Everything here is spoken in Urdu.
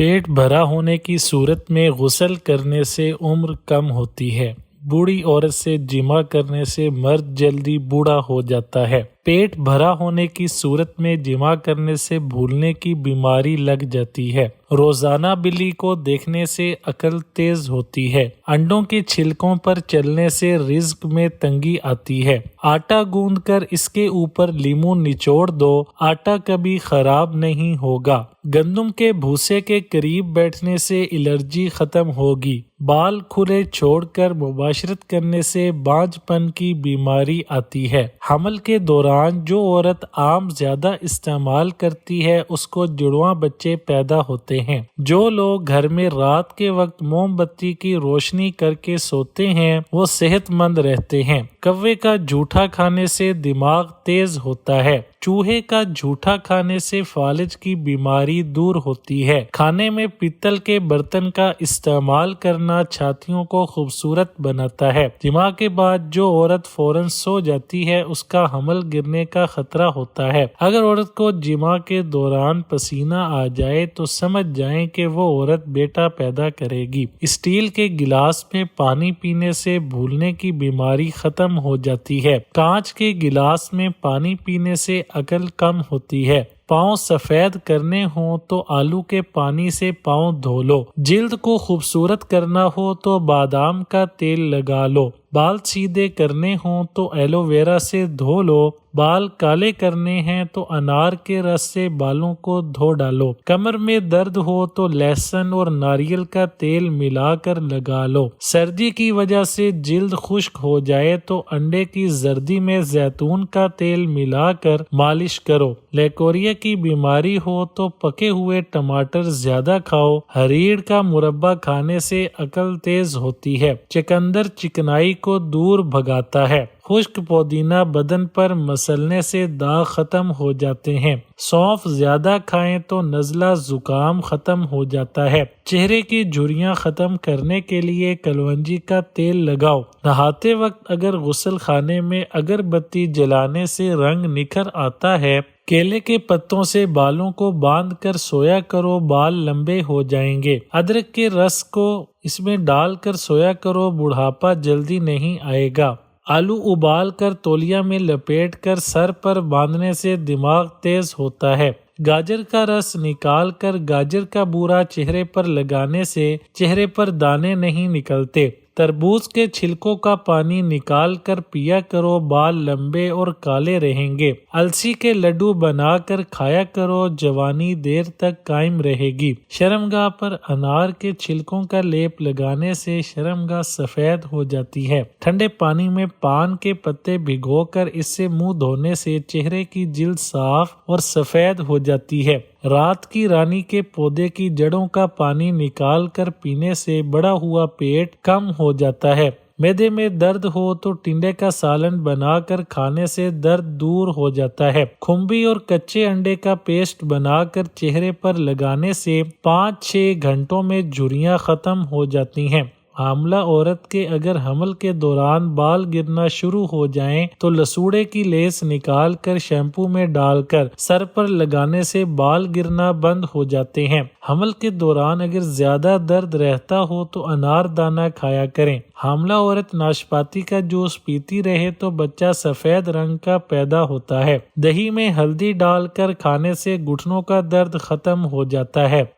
پیٹ بھرا ہونے کی صورت میں غسل کرنے سے عمر کم ہوتی ہے۔ بوڑھی عورت سے جماع کرنے سے مرد جلدی بوڑھا ہو جاتا ہے۔ پیٹ بھرا ہونے کی صورت میں جماع کرنے سے بھولنے کی بیماری لگ جاتی ہے۔ روزانہ بلی کو دیکھنے سے عقل تیز ہوتی ہے۔ انڈوں کے چھلکوں پر چلنے سے رزق میں تنگی آتی ہے۔ آٹا گوندھ کر اس کے اوپر لیموں نچوڑ دو، آٹا کبھی خراب نہیں ہوگا۔ گندم کے بھوسے کے قریب بیٹھنے سے الرجی ختم ہوگی۔ بال کھلے چھوڑ کر مباشرت کرنے سے بانجھ پن کی بیماری آتی ہے۔ حمل کے دوران جو عورت آم زیادہ استعمال کرتی ہے اس کو جڑواں بچے پیدا ہوتے ہیں۔ جو لوگ گھر میں رات کے وقت موم بتی کی روشنی کر کے سوتے ہیں وہ صحت مند رہتے ہیں۔ کوے کا جھوٹا کھانے سے دماغ تیز ہوتا ہے۔ چوہے کا جھوٹا کھانے سے فالج کی بیماری دور ہوتی ہے۔ کھانے میں پیتل کے برتن کا استعمال کرنا چھاتیوں کو خوبصورت بناتا ہے۔ جماع کے بعد جو عورت فوراً سو جاتی ہے اس کا حمل گرنے کا خطرہ ہوتا ہے۔ اگر عورت کو جماع کے دوران پسینہ آ جائے تو سمجھ جائیں کہ وہ عورت بیٹا پیدا کرے گی۔ اسٹیل کے گلاس میں پانی پینے سے بھولنے کی بیماری ختم ہو جاتی ہے۔ کانچ کے گلاس میں پانی پینے سے عقل کم ہوتی ہے۔ پاؤں سفید کرنے ہوں تو آلو کے پانی سے پاؤں دھو لو۔ جلد کو خوبصورت کرنا ہو تو بادام کا تیل لگا لو۔ بال سیدھے کرنے ہوں تو ایلو ویرا سے دھو لو۔ بال کالے کرنے ہیں تو انار کے رس سے بالوں کو دھو ڈالو۔ کمر میں درد ہو تو لہسن اور ناریل کا تیل ملا کر لگا لو۔ سردی کی وجہ سے جلد خشک ہو جائے تو انڈے کی زردی میں زیتون کا تیل ملا کر مالش کرو۔ لیکوریا کی بیماری ہو تو پکے ہوئے ٹماٹر زیادہ کھاؤ۔ ہریڑ کا مربع کھانے سے عقل تیز ہوتی ہے۔ چقندر چکنائی کو دور بھگاتا ہے۔ خشک پودینہ بدن پر مسلنے سے داغ ختم ہو جاتے ہیں۔ سونف زیادہ کھائیں تو نزلہ زکام ختم ہو جاتا ہے۔ چہرے کی جھریاں ختم کرنے کے لیے کلونجی کا تیل لگاؤ۔ نہاتے وقت اگر غسل خانے میں اگربتی جلانے سے رنگ نکھر آتا ہے، کیلے کے پتوں سے بالوں کو باندھ کر سویا کرو، بال لمبے ہو جائیں گے۔ ادرک کے رس کو اس میں ڈال کر سویا کرو، بڑھاپا جلدی نہیں آئے گا۔ آلو ابال کر تولیہ میں لپیٹ کر سر پر باندھنے سے دماغ تیز ہوتا ہے۔ گاجر کا رس نکال کر گاجر کا بورا چہرے پر لگانے سے چہرے پر دانے نہیں نکلتے۔ تربوز کے چھلکوں کا پانی نکال کر پیا کرو، بال لمبے اور کالے رہیں گے۔ السی کے لڈو بنا کر کھایا کرو، جوانی دیر تک قائم رہے گی۔ شرمگاہ پر انار کے چھلکوں کا لیپ لگانے سے شرمگاہ سفید ہو جاتی ہے۔ ٹھنڈے پانی میں پان کے پتے بھگو کر اس سے منہ دھونے سے چہرے کی جلد صاف اور سفید ہو جاتی ہے۔ رات کی رانی کے پودے کی جڑوں کا پانی نکال کر پینے سے بڑا ہوا پیٹ کم ہو جاتا ہے۔ معدے میں درد ہو تو ٹنڈے کا سالن بنا کر کھانے سے درد دور ہو جاتا ہے۔ کھمبی اور کچے انڈے کا پیسٹ بنا کر چہرے پر لگانے سے 5-6 گھنٹوں میں جھریاں ختم ہو جاتی ہیں۔ حاملہ عورت کے اگر حمل کے دوران بال گرنا شروع ہو جائیں تو لسوڑے کی لیس نکال کر شیمپو میں ڈال کر سر پر لگانے سے بال گرنا بند ہو جاتے ہیں۔ حمل کے دوران اگر زیادہ درد رہتا ہو تو انار دانہ کھایا کریں۔ حاملہ عورت ناشپاتی کا جوس پیتی رہے تو بچہ سفید رنگ کا پیدا ہوتا ہے۔ دہی میں ہلدی ڈال کر کھانے سے گھٹنوں کا درد ختم ہو جاتا ہے۔